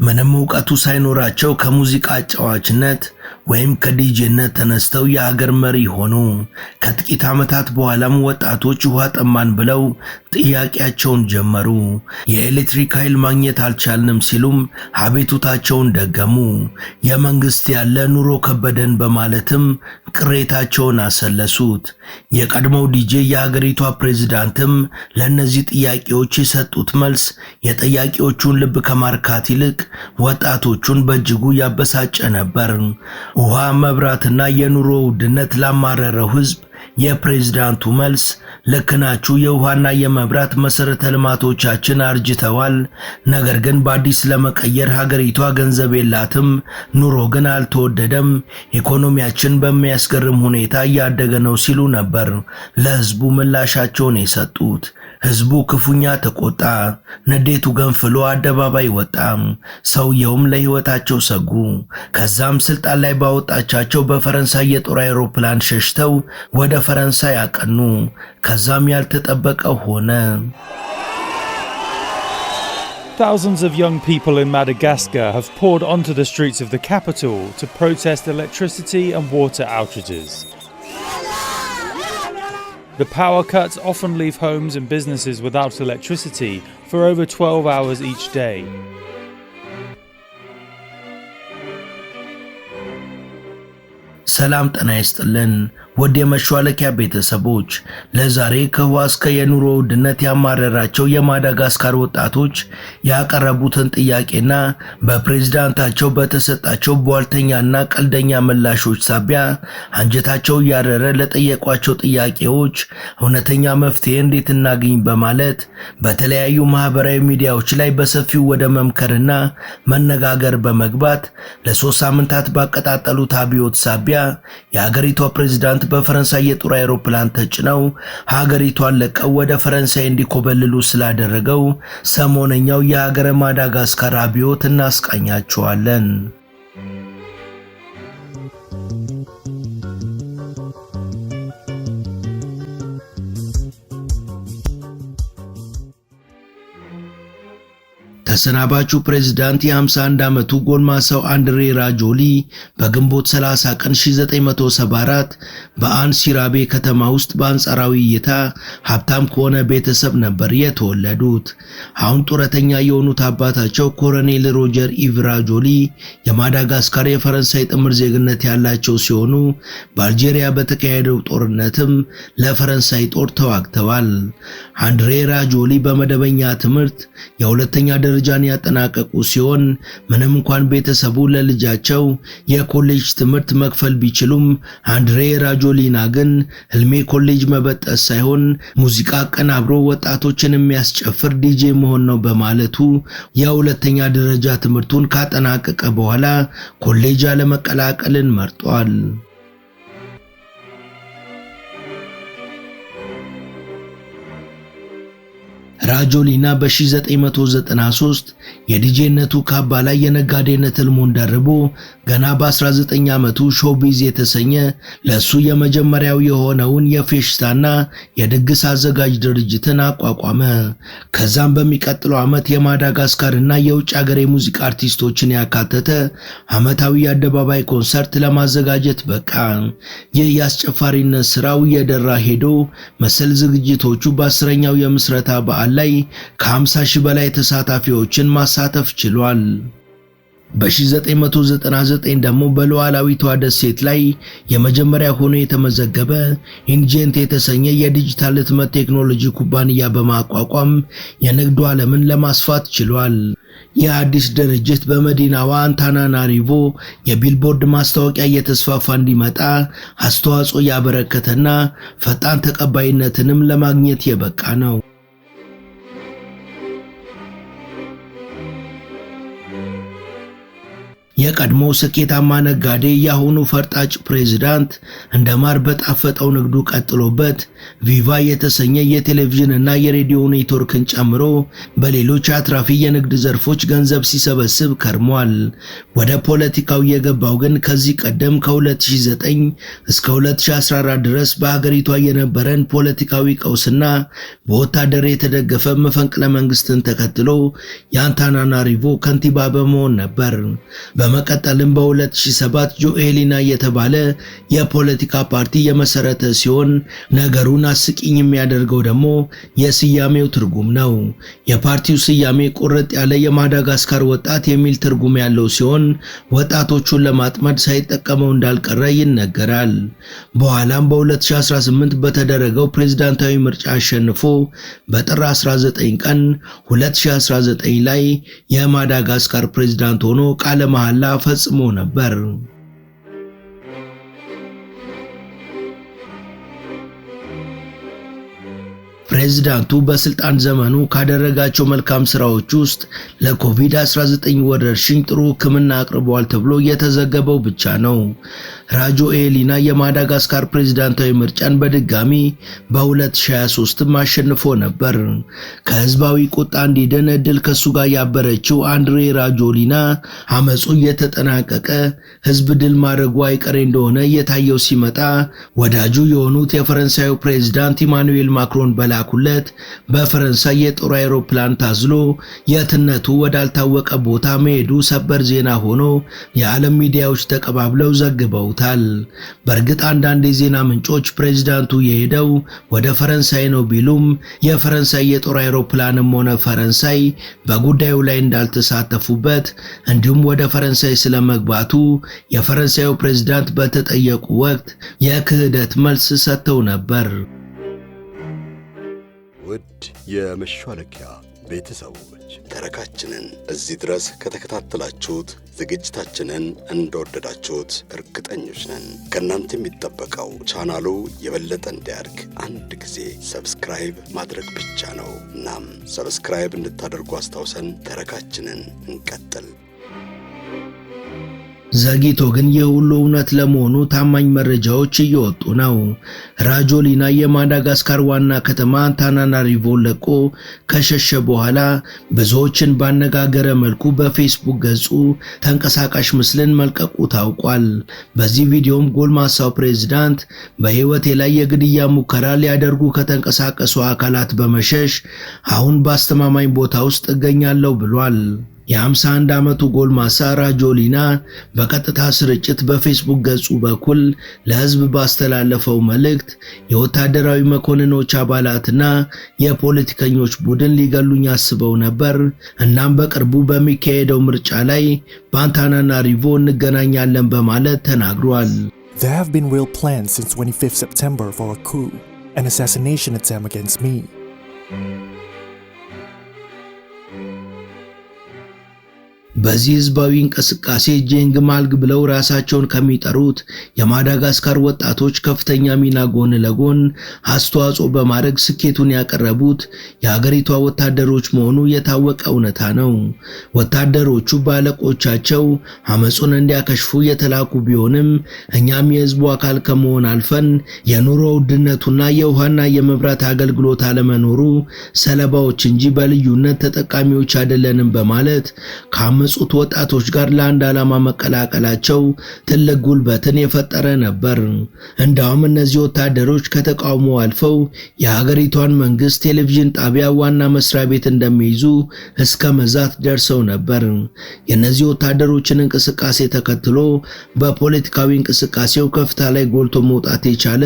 ምንም ዕውቀቱ ሳይኖራቸው ከሙዚቃ አጫዋችነት ወይም ከዲጄነት ተነስተው የሀገር መሪ ሆኑ። ከጥቂት ዓመታት በኋላም ወጣቶች ውሃ ጠማን ብለው ጥያቄያቸውን ጀመሩ። የኤሌክትሪክ ኃይል ማግኘት አልቻልንም ሲሉም አቤቱታቸውን ደገሙ። የመንግስት ያለ ኑሮ ከበደን በማለትም ቅሬታቸውን አሰለሱት። የቀድሞው ዲጄ የሀገሪቷ ፕሬዝዳንትም ለነዚህ ጥያቄዎች የሰጡት መልስ የጠያቂዎቹን ልብ ከማርካት ይልቅ ወጣቶቹን በእጅጉ ያበሳጨ ነበር። ውሃ፣ መብራትና የኑሮ ውድነት ላማረረው ህዝብ የፕሬዝዳንቱ መልስ ልክ ናችሁ፣ የውሃና የመብራት መሰረተ ልማቶቻችን አርጅተዋል፣ ነገር ግን በአዲስ ለመቀየር ሀገሪቷ ገንዘብ የላትም፣ ኑሮ ግን አልተወደደም፣ ኢኮኖሚያችን በሚያስገርም ሁኔታ እያደገ ነው ሲሉ ነበር ለህዝቡ ምላሻቸውን የሰጡት። ህዝቡ ክፉኛ ተቆጣ። ንዴቱ ገንፍሎ አደባባይ ወጣ። ሰውየውም ለህይወታቸው ሰጉ። ከዛም ስልጣን ላይ ባወጣቻቸው በፈረንሳይ የጦር አውሮፕላን ሸሽተው ወደ ፈረንሳይ አቀኑ። ከዛም ያልተጠበቀው ሆነ። Thousands of young people in Madagascar have poured onto the streets of the capital to protest electricity and water outages. The power cuts often leave homes and businesses without electricity for over 12 hours each day. ሰላም ጤና ይስጥልን ወደ የመሿለኪያ ቤተሰቦች፣ ለዛሬ ከውሃ እስከ የኑሮ ውድነት ያማረራቸው የማዳጋስካር ወጣቶች ያቀረቡትን ጥያቄና በፕሬዝዳንታቸው በተሰጣቸው ቧልተኛና ቀልደኛ ምላሾች ሳቢያ አንጀታቸው ያረረ ለጠየቋቸው ጥያቄዎች እውነተኛ መፍትሄ እንዴት እናገኝ በማለት በተለያዩ ማህበራዊ ሚዲያዎች ላይ በሰፊው ወደ መምከርና መነጋገር በመግባት ለ3 ሳምንታት ባቀጣጠሉት አብዮት ሳቢያ የሀገሪቷ ፕሬዝዳንት በፈረንሳይ የጦር አውሮፕላን ተጭነው ሀገሪቷን ለቀው ወደ ፈረንሳይ እንዲኮበልሉ ስላደረገው ሰሞነኛው የሀገረ ማዳጋስካር አብዮት እናስቃኛቸዋለን። ተሰናባቹ ፕሬዝዳንት የ51 ዓመቱ ጎልማሳው አንድሬ ራጆሊ በግንቦት 30 ቀን 1974 በአንሲራቤ ከተማ ውስጥ በአንጻራዊ እይታ ሀብታም ከሆነ ቤተሰብ ነበር የተወለዱት። አሁን ጡረተኛ የሆኑት አባታቸው ኮሎኔል ሮጀር ኢቭ ራጆሊ የማዳጋስካር የፈረንሳይ ጥምር ዜግነት ያላቸው ሲሆኑ በአልጄሪያ በተካሄደው ጦርነትም ለፈረንሳይ ጦር ተዋግተዋል። አንድሬ ራጆሊ በመደበኛ ትምህርት የሁለተኛ ደረጃን ያጠናቀቁ ሲሆን ምንም እንኳን ቤተሰቡ ለልጃቸው የኮሌጅ ትምህርት መክፈል ቢችሉም አንድሬ ራጆሊና ግን ህልሜ ኮሌጅ መበጠስ ሳይሆን ሙዚቃ አቀናብሮ ወጣቶችን የሚያስጨፍር ዲጄ መሆን ነው በማለቱ የሁለተኛ ደረጃ ትምህርቱን ካጠናቀቀ በኋላ ኮሌጅ አለመቀላቀልን መርጧል። ራጆሊና በ1993 የዲጄነቱ ካባ ላይ የነጋዴነት ህልሙን ደርቦ ገና በ19 ዓመቱ ሾውቢዝ የተሰኘ ለሱ የመጀመሪያው የሆነውን የፌሽታና የድግስ አዘጋጅ ድርጅትን አቋቋመ። ከዛም በሚቀጥለው ዓመት የማዳጋስካርና የውጭ ሀገር የሙዚቃ አርቲስቶችን ያካተተ ዓመታዊ የአደባባይ ኮንሰርት ለማዘጋጀት በቃ። ይህ የአስጨፋሪነት ስራው እየደራ ሄዶ መሰል ዝግጅቶቹ በ10ኛው የምስረታ በዓል ላይ ከ50 ሺህ በላይ ተሳታፊዎችን ማሳተፍ ችሏል። በ1999 ደግሞ በሉዓላዊቷ ደሴት ላይ የመጀመሪያ ሆኖ የተመዘገበ ኢንጀንት የተሰኘ የዲጂታል ህትመት ቴክኖሎጂ ኩባንያ በማቋቋም የንግዱ ዓለምን ለማስፋት ችሏል። የአዲስ ድርጅት በመዲናዋ አንታናናሪቮ የቢልቦርድ ማስታወቂያ እየተስፋፋ እንዲመጣ አስተዋጽኦ ያበረከተና ፈጣን ተቀባይነትንም ለማግኘት የበቃ ነው። የቀድሞው ስኬታማ ነጋዴ ያሁኑ ፈርጣጭ ፕሬዝዳንት እንደ ማር በጣፈጠው ንግዱ ቀጥሎበት ቪቫ የተሰኘ የቴሌቪዥንና የሬዲዮ ኔትወርክን ጨምሮ በሌሎች አትራፊ የንግድ ዘርፎች ገንዘብ ሲሰበስብ ከርሟል። ወደ ፖለቲካው የገባው ግን ከዚህ ቀደም ከ2009 እስከ 2014 ድረስ በሀገሪቷ የነበረን ፖለቲካዊ ቀውስና በወታደር የተደገፈ መፈንቅለ መንግስትን ተከትሎ የአንታናናሪቮ ከንቲባ በመሆን ነበር። በመቀጠልም በ2007 ጆኤሊና የተባለ የፖለቲካ ፓርቲ የመሰረተ ሲሆን ነገሩን አስቂኝ የሚያደርገው ደግሞ የስያሜው ትርጉም ነው። የፓርቲው ስያሜ ቁርጥ ያለ የማዳጋስካር ወጣት የሚል ትርጉም ያለው ሲሆን ወጣቶቹን ለማጥመድ ሳይጠቀመው እንዳልቀረ ይነገራል። በኋላም በ2018 በተደረገው ፕሬዝዳንታዊ ምርጫ አሸንፎ በጥር 19 ቀን 2019 ላይ የማዳጋስካር ፕሬዝዳንት ሆኖ ቃለ መሐላ ፈጽሞ ነበር። ፕሬዝዳንቱ በስልጣን ዘመኑ ካደረጋቸው መልካም ስራዎች ውስጥ ለኮቪድ-19 ወረርሽኝ ጥሩ ሕክምና አቅርበዋል ተብሎ የተዘገበው ብቻ ነው። ራጆኤሊና የማዳጋስካር ፕሬዝዳንታዊ ምርጫን በድጋሚ በ2023 አሸንፎ ነበር። ከህዝባዊ ቁጣ እንዲድን እድል ከሱ ጋር ያበረችው አንድሬ ራጆሊና አመጹ እየተጠናቀቀ ህዝብ ድል ማድረጉ አይቀሬ እንደሆነ እየታየው ሲመጣ ወዳጁ የሆኑት የፈረንሳዩ ፕሬዝዳንት ኢማኑኤል ማክሮን በላኩለት በፈረንሳይ የጦር አውሮፕላን ታዝሎ የትነቱ ወዳልታወቀ ቦታ መሄዱ ሰበር ዜና ሆኖ የዓለም ሚዲያዎች ተቀባብለው ዘግበውታል። በእርግጥ አንዳንድ የዜና ምንጮች ፕሬዝዳንቱ የሄደው ወደ ፈረንሳይ ነው ቢሉም የፈረንሳይ የጦር አውሮፕላንም ሆነ ፈረንሳይ በጉዳዩ ላይ እንዳልተሳተፉበት እንዲሁም ወደ ፈረንሳይ ስለመግባቱ የፈረንሳዩ ፕሬዝዳንት በተጠየቁ ወቅት የክህደት መልስ ሰጥተው ነበር። ውድ የመሿለኪያ ቤተሰቦች ተረካችንን እዚህ ድረስ ከተከታተላችሁት ዝግጅታችንን እንደወደዳችሁት እርግጠኞች ነን። ከእናንተ የሚጠበቀው ቻናሉ የበለጠ እንዲያድግ አንድ ጊዜ ሰብስክራይብ ማድረግ ብቻ ነው። እናም ሰብስክራይብ እንድታደርጉ አስታውሰን ተረካችንን እንቀጥል። ዘግይቶ ግን የሁሉ እውነት ለመሆኑ ታማኝ መረጃዎች እየወጡ ነው። ራጆሊና የማዳጋስካር ዋና ከተማ አንታናናሪቮ ለቆ ከሸሸ በኋላ ብዙዎችን ባነጋገረ መልኩ በፌስቡክ ገጹ ተንቀሳቃሽ ምስልን መልቀቁ ታውቋል። በዚህ ቪዲዮም ጎልማሳው ፕሬዝዳንት በህይወቴ ላይ የግድያ ሙከራ ሊያደርጉ ከተንቀሳቀሱ አካላት በመሸሽ አሁን በአስተማማኝ ቦታ ውስጥ እገኛለሁ ብሏል። የ51 ዓመቱ ጎልማሳ ራጆሊና በቀጥታ ስርጭት በፌስቡክ ገጹ በኩል ለህዝብ ባስተላለፈው መልእክት የወታደራዊ መኮንኖች አባላትና የፖለቲከኞች ቡድን ሊገሉኝ አስበው ነበር። እናም በቅርቡ በሚካሄደው ምርጫ ላይ በአንታናናሪቮ እንገናኛለን በማለት ተናግሯል። There have been real plans since 25 September for a coup, an assassination attempt against me. በዚህ ህዝባዊ እንቅስቃሴ ጄንግ ማልግ ብለው ራሳቸውን ከሚጠሩት የማዳጋስካር ወጣቶች ከፍተኛ ሚና ጎን ለጎን አስተዋጽኦ በማድረግ ስኬቱን ያቀረቡት የሀገሪቷ ወታደሮች መሆኑ የታወቀ እውነታ ነው። ወታደሮቹ ባለቆቻቸው አመጹን እንዲያከሽፉ የተላኩ ቢሆንም እኛም የህዝቡ አካል ከመሆን አልፈን የኑሮ ውድነቱና የውሃና የመብራት አገልግሎት አለመኖሩ ሰለባዎች እንጂ በልዩነት ተጠቃሚዎች አይደለንም በማለት ከአመጹት ወጣቶች ጋር ለአንድ ዓላማ መቀላቀላቸው ትልቅ ጉልበትን የፈጠረ ነበር። እንዳውም እነዚህ ወታደሮች ከተቃውሞ አልፈው የሀገሪቷን መንግስት ቴሌቪዥን ጣቢያ ዋና መስሪያ ቤት እንደሚይዙ እስከ መዛት ደርሰው ነበር። የእነዚህ ወታደሮችን እንቅስቃሴ ተከትሎ በፖለቲካዊ እንቅስቃሴው ከፍታ ላይ ጎልቶ መውጣት የቻለ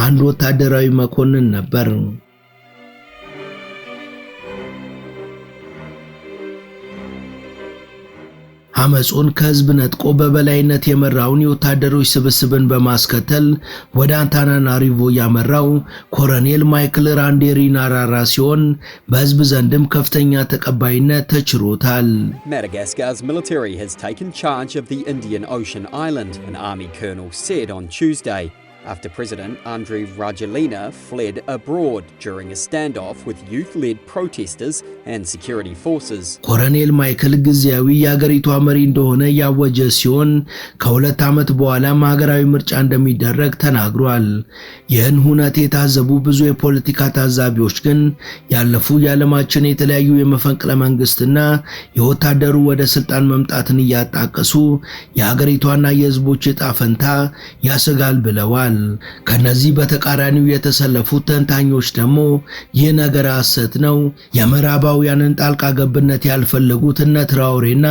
አንድ ወታደራዊ መኮንን ነበር። አመጹን ከህዝብ ነጥቆ በበላይነት የመራውን የወታደሮች ስብስብን በማስከተል ወደ አንታናናሪቮ ያመራው ኮሎኔል ማይክል ራንዴሪናራራ ሲሆን በህዝብ ዘንድም ከፍተኛ ተቀባይነት ተችሮታል። Madagascar's military has taken charge of the Indian Ocean island, an army colonel said on Tuesday. after President Andry Rajoelina fled abroad during a standoff with youth-led protesters and security forces. ኮሎኔል ማይክል ጊዜያዊ የሀገሪቷ መሪ እንደሆነ ያወጀ ሲሆን ከሁለት ዓመት በኋላ ሀገራዊ ምርጫ እንደሚደረግ ተናግሯል። ይህን ሁኔታ የታዘቡ ብዙ የፖለቲካ ታዛቢዎች ግን ያለፉ የዓለማችን የተለያዩ የመፈንቅለ መንግስትና የወታደሩ ወደ ስልጣን መምጣትን እያጣቀሱ የሀገሪቷና የህዝቦች ዕጣ ፈንታ ያሰጋል ብለዋል። ከነዚህ በተቃራኒው የተሰለፉት ተንታኞች ደግሞ ይህ ነገር ሐሰት ነው፣ የምዕራባውያንን ጣልቃ ገብነት ያልፈለጉት እነ ትራኦሬና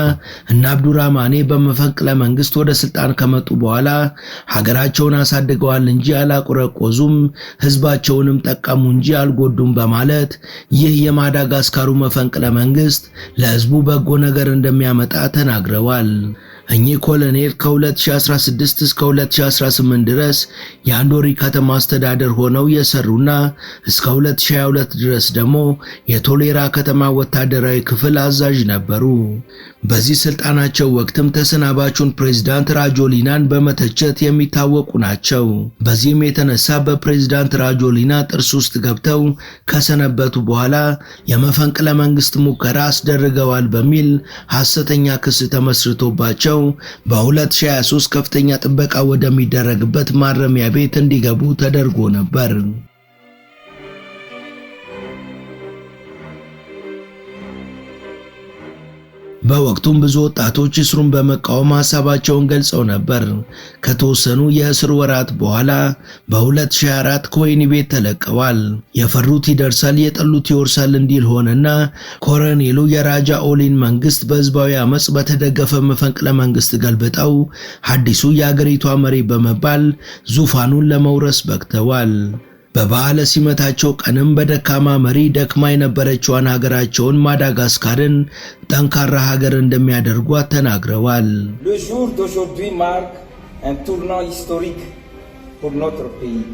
እነ አብዱራማኔ በመፈንቅለ መንግስት ወደ ስልጣን ከመጡ በኋላ ሀገራቸውን አሳድገዋል እንጂ አላቆረቆዙም፣ ህዝባቸውንም ጠቀሙ እንጂ አልጎዱም በማለት ይህ የማዳጋስካሩ መፈንቅለ መንግስት ለህዝቡ በጎ ነገር እንደሚያመጣ ተናግረዋል። እኚህ ኮሎኔል ከ2016 እስከ 2018 ድረስ የአንዶሪ ከተማ አስተዳደር ሆነው የሰሩና እስከ 2022 ድረስ ደግሞ የቶሌራ ከተማ ወታደራዊ ክፍል አዛዥ ነበሩ። በዚህ ስልጣናቸው ወቅትም ተሰናባቹን ፕሬዝዳንት ራጆሊናን በመተቸት የሚታወቁ ናቸው። በዚህም የተነሳ በፕሬዝዳንት ራጆሊና ጥርስ ውስጥ ገብተው ከሰነበቱ በኋላ የመፈንቅለ መንግስት ሙከራ አስደርገዋል በሚል ሐሰተኛ ክስ ተመስርቶባቸው በ2023 ከፍተኛ ጥበቃ ወደሚደረግበት ማረሚያ ቤት እንዲገቡ ተደርጎ ነበር። በወቅቱም ብዙ ወጣቶች እስሩን በመቃወም ሐሳባቸውን ገልጸው ነበር። ከተወሰኑ የእስር ወራት በኋላ በ2024 ከወህኒ ቤት ተለቀዋል። የፈሩት ይደርሳል የጠሉት ይወርሳል እንዲል ሆነና ኮሎኔሉ የራጃ ኦሊን መንግስት በህዝባዊ አመጽ በተደገፈ መፈንቅለ መንግስት ገልብጠው አዲሱ የአገሪቷ መሪ በመባል ዙፋኑን ለመውረስ በቅተዋል። በበዓለ ሲመታቸው ቀንም በደካማ መሪ ደክማ የነበረችዋን ሀገራቸውን ማዳጋስካርን ጠንካራ ሀገር እንደሚያደርጓት ተናግረዋል። Le jour d'aujourd'hui marque un tournant historique pour notre pays,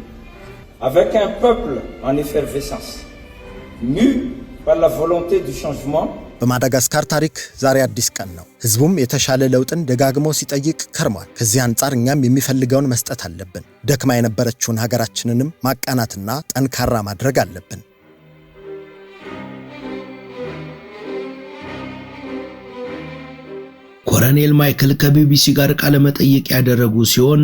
avec un peuple en effervescence, mu par la volonté du changement. በማዳጋስካር ታሪክ ዛሬ አዲስ ቀን ነው። ህዝቡም የተሻለ ለውጥን ደጋግሞ ሲጠይቅ ከርሟል። ከዚህ አንጻር እኛም የሚፈልገውን መስጠት አለብን። ደክማ የነበረችውን ሀገራችንንም ማቃናትና ጠንካራ ማድረግ አለብን። ኮሎኔል ማይክል ከቢቢሲ ጋር ቃለ መጠይቅ ያደረጉ ሲሆን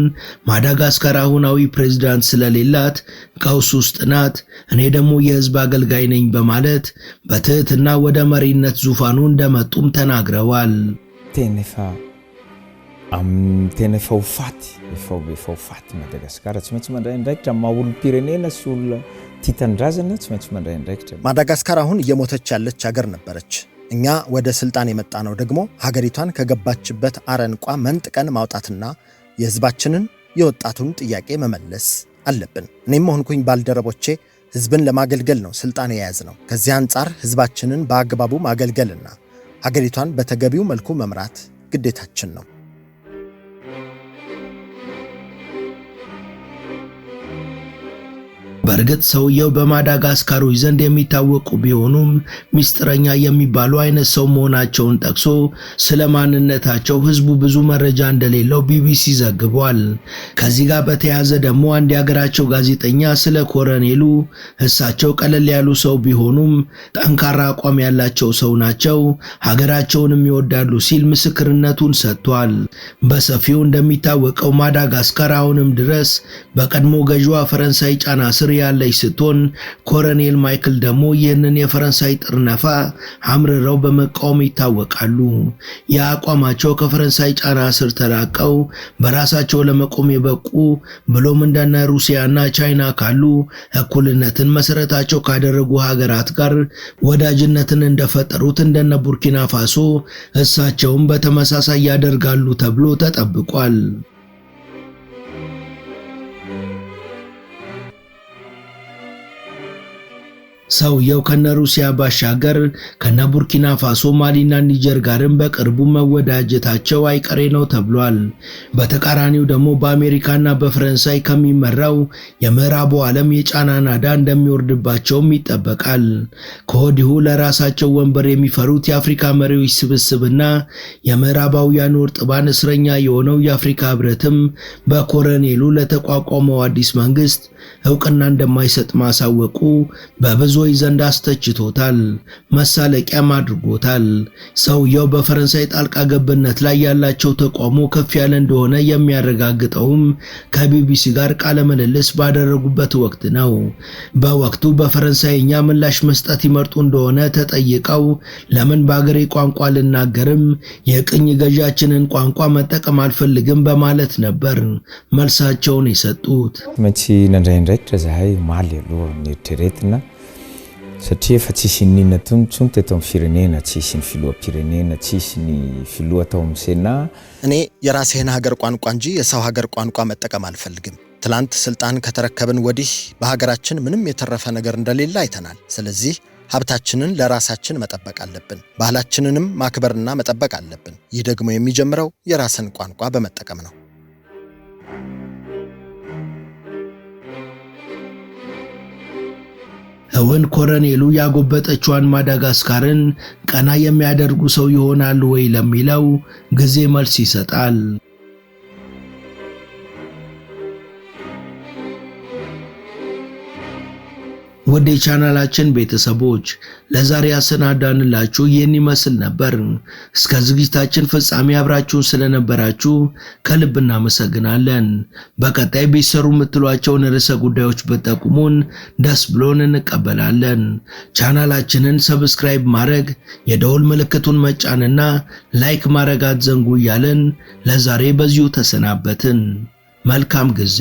ማዳጋስካር አሁናዊ ፕሬዝዳንት ስለሌላት ቀውስ ውስጥ ናት፣ እኔ ደግሞ የህዝብ አገልጋይ ነኝ በማለት በትህትና ወደ መሪነት ዙፋኑ እንደመጡም ተናግረዋል። Tene fa ufati Madagaskar tsy maintsy mandray ndraikitra maolo Pirenena sul Titandrazana tsy maintsy mandray ndraikitra ማዳጋስካር አሁን እየሞተች ያለች ሀገር ነበረች። እኛ ወደ ስልጣን የመጣነው ደግሞ ሀገሪቷን ከገባችበት አረንቋ መንጥቀን ማውጣትና የህዝባችንን የወጣቱን ጥያቄ መመለስ አለብን። እኔም ሆንኩኝ ባልደረቦቼ ህዝብን ለማገልገል ነው ስልጣን የያዝነው። ከዚህ አንጻር ህዝባችንን በአግባቡ ማገልገልና ሀገሪቷን በተገቢው መልኩ መምራት ግዴታችን ነው። በእርግጥ ሰውየው በማዳጋስካሮች ዘንድ የሚታወቁ ቢሆኑም ሚስጥረኛ የሚባሉ አይነት ሰው መሆናቸውን ጠቅሶ ስለማንነታቸው ህዝቡ ብዙ መረጃ እንደሌለው ቢቢሲ ዘግቧል። ከዚህ ጋር በተያያዘ ደግሞ አንድ የሀገራቸው ጋዜጠኛ ስለ ኮሎኔሉ እሳቸው ቀለል ያሉ ሰው ቢሆኑም ጠንካራ አቋም ያላቸው ሰው ናቸው፣ ሀገራቸውንም ይወዳሉ ሲል ምስክርነቱን ሰጥቷል። በሰፊው እንደሚታወቀው ማዳጋስካር አሁንም ድረስ በቀድሞ ገዢዋ ፈረንሳይ ጫና ስር ያለች ስትሆን ኮሎኔል ማይክል ደግሞ ይህንን የፈረንሳይ ጥርነፋ አምርረው በመቃወም ይታወቃሉ። የአቋማቸው ከፈረንሳይ ጫና ስር ተላቀው በራሳቸው ለመቆም የበቁ ብሎም እንደነ ሩሲያና ቻይና ካሉ እኩልነትን መሰረታቸው ካደረጉ ሀገራት ጋር ወዳጅነትን እንደፈጠሩት እንደነ ቡርኪና ፋሶ እሳቸውም በተመሳሳይ ያደርጋሉ ተብሎ ተጠብቋል። ሰውየው ከነሩሲያ ባሻገር ከነቡርኪና ፋሶ ማሊና ኒጀር ጋርም በቅርቡ መወዳጀታቸው አይቀሬ ነው ተብሏል። በተቃራኒው ደግሞ በአሜሪካና በፈረንሳይ ከሚመራው የምዕራቡ ዓለም የጫና ናዳ እንደሚወርድባቸውም ይጠበቃል። ከወዲሁ ለራሳቸው ወንበር የሚፈሩት የአፍሪካ መሪዎች ስብስብና የምዕራባውያኑ እርጥባን እስረኛ የሆነው የአፍሪካ ህብረትም በኮሎኔሉ ለተቋቋመው አዲስ መንግስት እውቅና እንደማይሰጥ ማሳወቁ በብዙዎች ዘንድ አስተችቶታል፣ መሳለቂያም አድርጎታል። ሰውየው በፈረንሳይ ጣልቃ ገብነት ላይ ያላቸው ተቃውሞ ከፍ ያለ እንደሆነ የሚያረጋግጠውም ከቢቢሲ ጋር ቃለ ምልልስ ባደረጉበት ወቅት ነው። በወቅቱ በፈረንሳይኛ ምላሽ መስጠት ይመርጡ እንደሆነ ተጠይቀው ለምን በአገሬ ቋንቋ ልናገርም የቅኝ ገዣችንን ቋንቋ መጠቀም አልፈልግም በማለት ነበር መልሳቸውን የሰጡት። መቼ ነንደንደክ ተዛይ ማሌሎ ኔትሬትና satria fa tsisy ninona tsony teto amin'ny firenena tsisy ny filoha pirenena tsisy ny filoha atao amin'ny ሴና እኔ የራሴን ሀገር ቋንቋ እንጂ የሰው ሀገር ቋንቋ መጠቀም አልፈልግም። ትላንት ስልጣን ከተረከብን ወዲህ በሀገራችን ምንም የተረፈ ነገር እንደሌለ አይተናል። ስለዚህ ሀብታችንን ለራሳችን መጠበቅ አለብን፣ ባህላችንንም ማክበርና መጠበቅ አለብን። ይህ ደግሞ የሚጀምረው የራስን ቋንቋ በመጠቀም ነው። እውን ኮሎኔሉ ያጎበጠችዋን ማዳጋስካርን ቀና የሚያደርጉ ሰው ይሆናሉ ወይ ለሚለው ጊዜ መልስ ይሰጣል። ወደ ቻናላችን ቤተሰቦች ለዛሬ ያሰናዳንላችሁ ይህን ይመስል ነበር። እስከ ዝግጅታችን ፍጻሜ አብራችሁን ስለነበራችሁ ከልብ እናመሰግናለን። በቀጣይ ቢሰሩ የምትሏቸውን ርዕሰ ጉዳዮች ብትጠቁሙን ደስ ብሎን እንቀበላለን። ቻናላችንን ሰብስክራይብ ማድረግ፣ የደወል ምልክቱን መጫንና ላይክ ማድረግ አትዘንጉ እያልን ለዛሬ በዚሁ ተሰናበትን። መልካም ጊዜ።